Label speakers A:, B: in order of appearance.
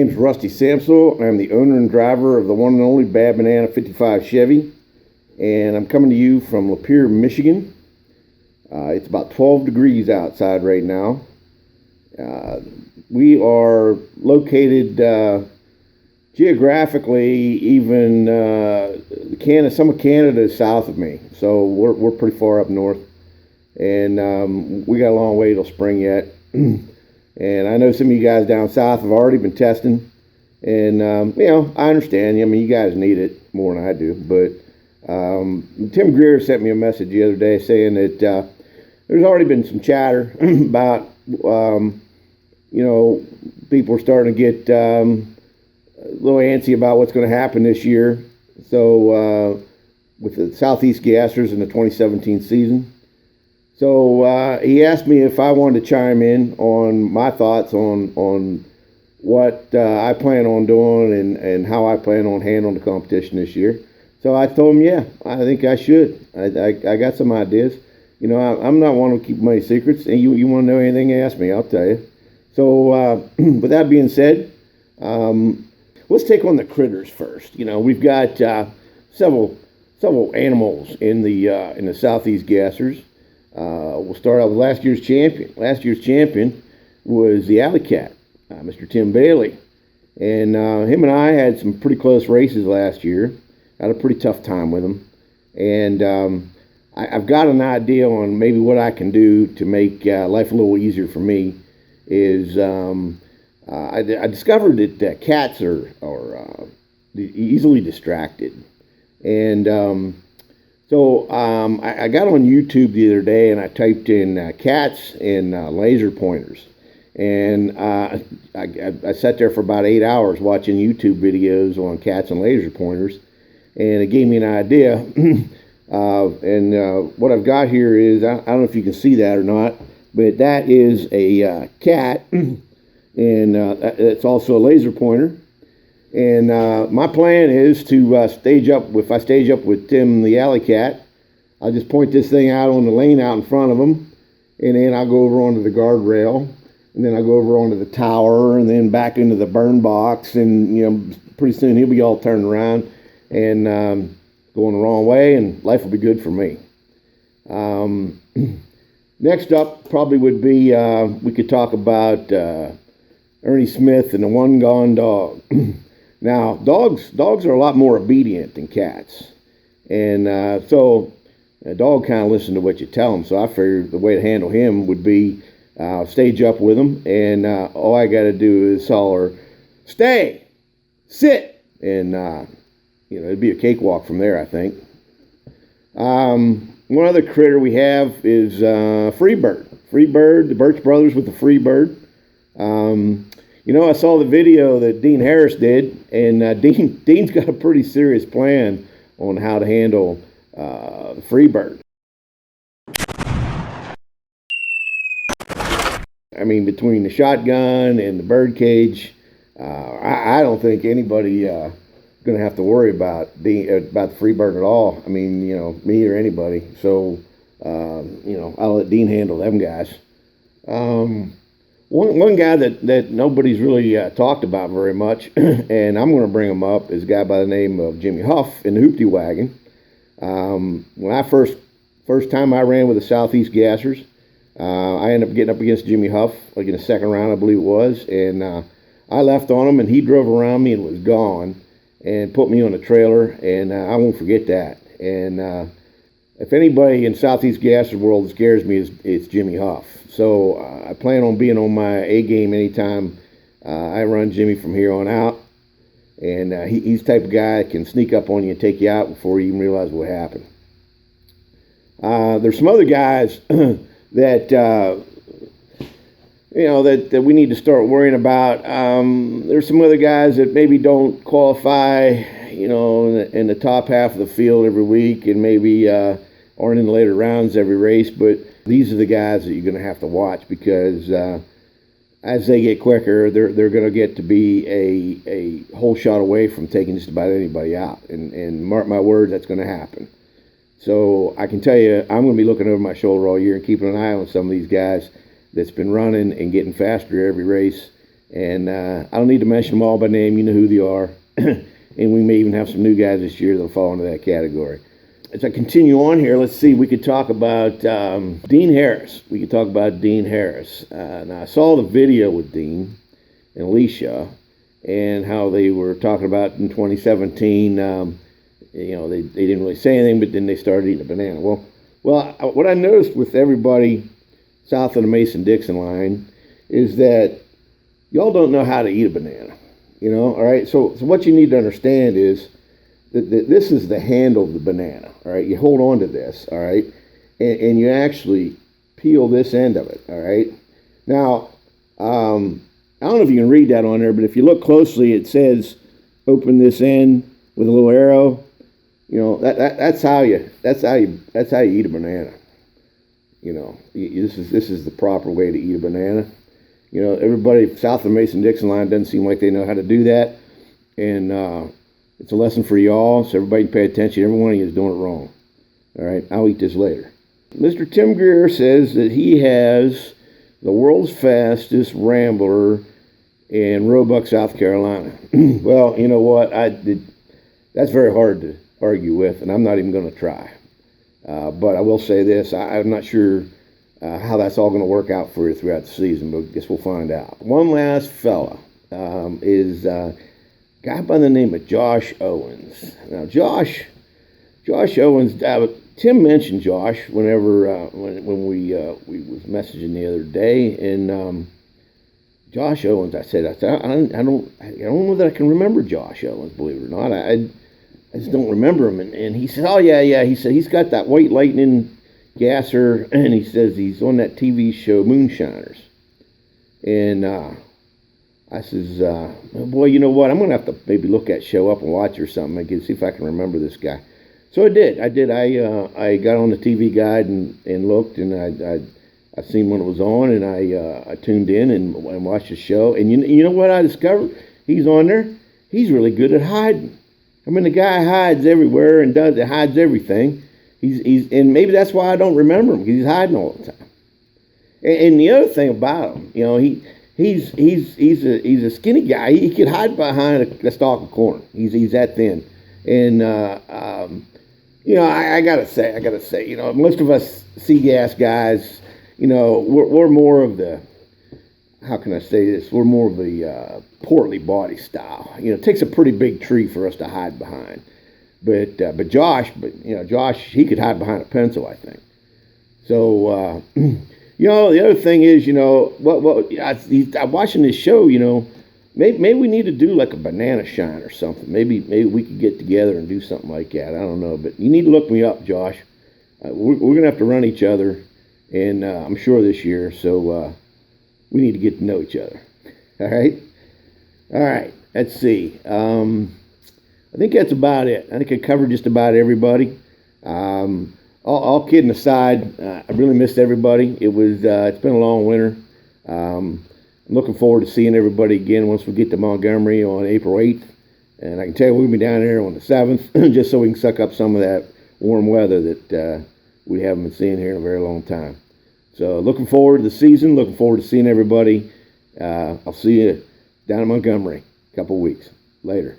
A: name's Rusty Sampsel. I'm the owner and driver of the one and only Bad Banana 55 Chevy, and I'm coming to you from Lapeer, Michigan. It's about 12 degrees outside right now. We are located geographically, even some of Canada is south of me, so we're pretty far up north, and we got a long way till spring yet. And I know some of you guys down south have already been testing, and I understand. I mean, you guys need it more than I do. But Tim Greer sent me a message the other day saying that there's already been some chatter about people are starting to get a little antsy about what's going to happen this year. So with the Southeast Gassers in the 2017 season. So he asked me if I wanted to chime in on my thoughts on what I plan on doing and how I plan on handling the competition this year. So I told him, yeah, I think I should. I got some ideas. I'm not one to keep many secrets. And you want to know anything, ask me, I'll tell you. So with that being said, let's take on the critters first. We've got several animals in the Southeast Gassers. We'll start out with last year's champion. Last year's champion was the Alley Cat, Mr. Tim Bailey. And him and I had some pretty close races last year. Had a pretty tough time with him. And I've got an idea on maybe what I can do to make life a little easier for me. I discovered that cats are easily distracted. And so I got on YouTube the other day and I typed in cats and laser pointers. And I sat there for about 8 hours watching YouTube videos on cats and laser pointers. And it gave me an idea. What I've got here is, I don't know if you can see that or not, but that is a cat. And it's also a laser pointer. And my plan is to stage up with Tim the Alley Cat. I'll just point this thing out on the lane out in front of him, and then I'll go over onto the guardrail, and then I'll go over onto the tower, and then back into the burn box, and pretty soon he'll be all turned around and going the wrong way, and life will be good for me. Next up probably would be we could talk about Ernie Smith and the One Gone Dog. Now, dogs are a lot more obedient than cats. And so a dog kind of listens to what you tell him. So I figured the way to handle him would be stage up with him. And all I got to do is holler, stay, sit. And, it'd be a cakewalk from there, I think. One other critter we have is Freebird. Freebird, the Birch Brothers with the Freebird. I saw the video that Dean Harris did, and Dean's got a pretty serious plan on how to handle the Freebird. I mean, between the shotgun and the bird cage, I don't think anybody going to have to worry about the Freebird at all. I mean, me or anybody. So, I'll let Dean handle them guys. One guy that nobody's really talked about very much, and I'm going to bring him up, is a guy by the name of Jimmy Huff in the Hoopty Wagon. When I first time I ran with the Southeast Gassers, I ended up getting up against Jimmy Huff, like in the second round, I believe it was, and I left on him, and he drove around me and was gone, and put me on a trailer, and I won't forget that. And if anybody in Southeast Gasser world scares me, it's Jimmy Huff. So I plan on being on my A game anytime I run Jimmy from here on out. And he's the type of guy that can sneak up on you and take you out before you even realize what happened. There's some other guys that that we need to start worrying about. There's some other guys that maybe don't qualify, in the top half of the field every week, and maybe aren't in the later rounds every race. But these are the guys that you're going to have to watch, because as they get quicker, they're going to get to be a whole shot away from taking just about anybody out. And mark my words, that's going to happen. So I can tell you, I'm going to be looking over my shoulder all year and keeping an eye on some of these guys that's been running and getting faster every race. And I don't need to mention them all by name. You know who they are. And we may even have some new guys this year that'll fall into that category. As I continue on here, let's see, we could talk about Dean Harris. We could talk about Dean Harris. Now, I saw the video with Dean and Alicia and how they were talking about in 2017, they didn't really say anything, but then they started eating a banana. Well, what I noticed with everybody south of the Mason-Dixon line is that y'all don't know how to eat a banana, all right? So what you need to understand is that this is the handle of the banana, all right? You hold on to this, all right? And you actually peel this end of it, all right? Now, I don't know if you can read that on there, but if you look closely, it says open this end with a little arrow. That's how you eat a banana. This is the proper way to eat a banana. Everybody south of the Mason-Dixon line doesn't seem like they know how to do that, and it's a lesson for y'all. So everybody can pay attention. Every one of you is doing it wrong. All right, I'll eat this later. Mr. Tim Greer says that he has the world's fastest rambler in Roebuck, South Carolina. Well, you know what? That's very hard to argue with, and I'm not even going to try. But I will say this. I'm not sure how that's all going to work out for you throughout the season, but I guess we'll find out. One last fella is a guy by the name of Josh Owens. Now, Josh Owens, Tim mentioned Josh whenever when we was messaging the other day, and Josh Owens, I said I don't know that I can remember Josh Owens, believe it or not. I just don't remember him. And he said, oh yeah. He said he's got that White Lightning gasser, and he says he's on that TV show Moonshiners. And I says, boy, you know what? I'm gonna have to maybe look that show up and watch or something again, see if I can remember this guy. So I did. I got on the TV guide and looked, and I seen when it was on, and I tuned in and watched the show. And you know what I discovered? He's on there. He's really good at hiding. I mean, the guy hides everywhere and hides everything. And maybe that's why I don't remember him, because he's hiding all the time. And the other thing about him, he's a skinny guy. He could hide behind a stalk of corn. He's that thin. And I gotta say, most of us sea gas guys, we're more of the, how can I say this? We're more of the portly body style. It takes a pretty big tree for us to hide behind. But Josh, he could hide behind a pencil, I think. So, the other thing is, I'm watching this show, maybe we need to do like a banana shine or something. Maybe we could get together and do something like that. I don't know, but you need to look me up, Josh. We're going to have to run each other, and I'm sure this year, so we need to get to know each other. All right, let's see. I think that's about it. I think I covered just about everybody. All kidding aside, I really missed everybody. It's been a long winter. I'm looking forward to seeing everybody again once we get to Montgomery on April 8th. And I can tell you we'll be down there on the 7th, just so we can suck up some of that warm weather that we haven't been seeing here in a very long time. So looking forward to the season, looking forward to seeing everybody. I'll see you down in Montgomery in a couple weeks. Later.